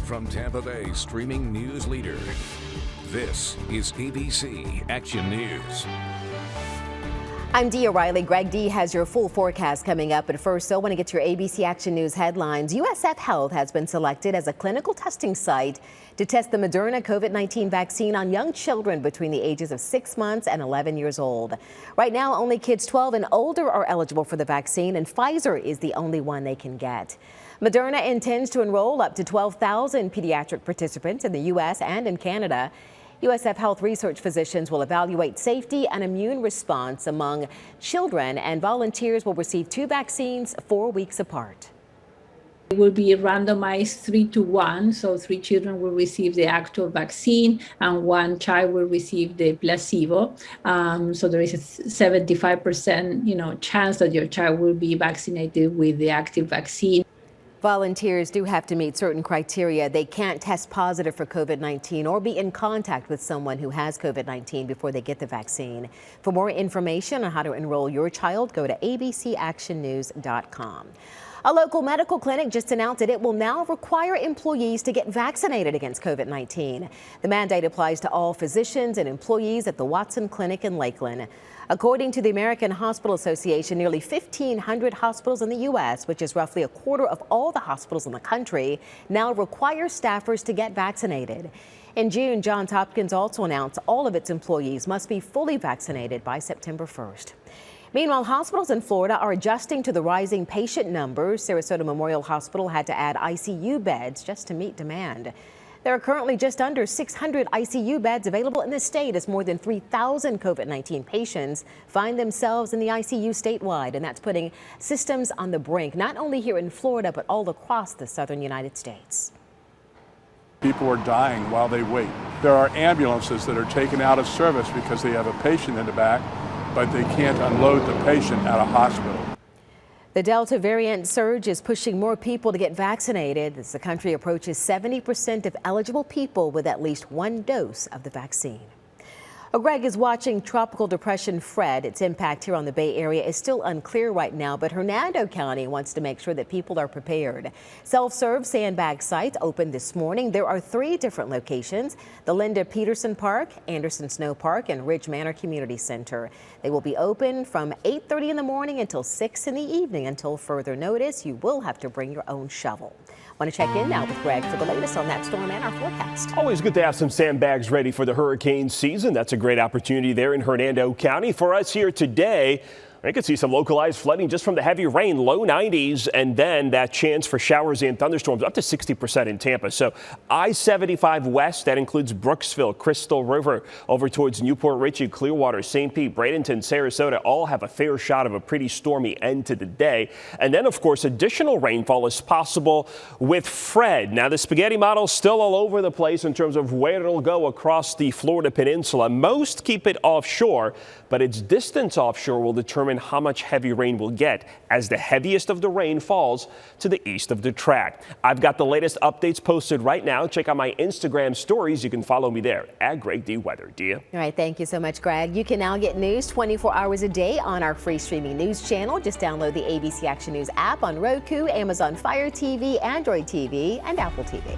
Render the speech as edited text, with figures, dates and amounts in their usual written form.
from Tampa Bay streaming news leader. This is ABC Action News. I'm Dee O'Reilly. Greg D has your full forecast coming up. But first, I want to get to your ABC Action News headlines. USF Health has been selected as a clinical testing site to test the Moderna COVID-19 vaccine on young children between the ages of 6 months and 11 years old. Right now, only kids 12 and older are eligible for the vaccine, and Pfizer is the only one they can get. Moderna intends to enroll up to 12,000 pediatric participants in the U.S. and in Canada. USF Health research physicians will evaluate safety and immune response among children, and volunteers will receive 2 vaccines 4 weeks apart. It will be randomized 3-to-1, so 3 children will receive the actual vaccine and 1 child will receive the placebo. So there is a 75% chance that your child will be vaccinated with the active vaccine. Volunteers do have to meet certain criteria. They can't test positive for COVID-19 or be in contact with someone who has COVID-19 before they get the vaccine. For more information on how to enroll your child, go to abcactionnews.com. A local medical clinic just announced that it will now require employees to get vaccinated against COVID-19. The mandate applies to all physicians and employees at the Watson Clinic in Lakeland. According to the American Hospital Association, nearly 1,500 hospitals in the U.S., which is roughly a quarter of all the hospitals in the country, now require staffers to get vaccinated. In June, Johns Hopkins also announced all of its employees must be fully vaccinated by September 1st. Meanwhile, hospitals in Florida are adjusting to the rising patient numbers. Sarasota Memorial Hospital had to add ICU beds just to meet demand. There are currently just under 600 ICU beds available in the state as more than 3,000 COVID-19 patients find themselves in the ICU statewide, and that's putting systems on the brink, not only here in Florida, but all across the southern United States. People are dying while they wait. There are ambulances that are taken out of service because they have a patient in the back, but they can't unload the patient at a hospital. The Delta variant surge is pushing more people to get vaccinated as the country approaches 70% of eligible people with at least 1 dose of the vaccine. Greg is watching Tropical Depression Fred. Its impact here on the Bay Area is still unclear right now, but Hernando County wants to make sure that people are prepared. Self-serve sandbag sites opened this morning. There are 3 different locations: the Linda Peterson Park, Anderson Snow Park, and Ridge Manor Community Center. They will be open from 8:30 in the morning until 6 in the evening. Until further notice, you will have to bring your own shovel. Want to check in now with Greg for the latest on that storm and our forecast. Always good to have some sandbags ready for the hurricane season. That's a great opportunity there in Hernando County. For us here today, I could see some localized flooding just from the heavy rain, low 90s, and then that chance for showers and thunderstorms up to 60% in Tampa. So I-75 west, that includes Brooksville, Crystal River, over towards Newport Richey, Clearwater, St. Pete, Bradenton, Sarasota, all have a fair shot of a pretty stormy end to the day. And then, of course, additional rainfall is possible with Fred. Now, the spaghetti model's still all over the place in terms of where it'll go across the Florida peninsula. Most keep it offshore, but its distance offshore will determine how much heavy rain we'll get as the heaviest of the rain falls to the east of the track. I've got the latest updates posted right now. Check out my Instagram stories. You can follow me there at Greg D. Weather. Dia. All right. Thank you so much, Greg. You can now get news 24 hours a day on our free streaming news channel. Just download the ABC Action News app on Roku, Amazon Fire TV, Android TV, and Apple TV.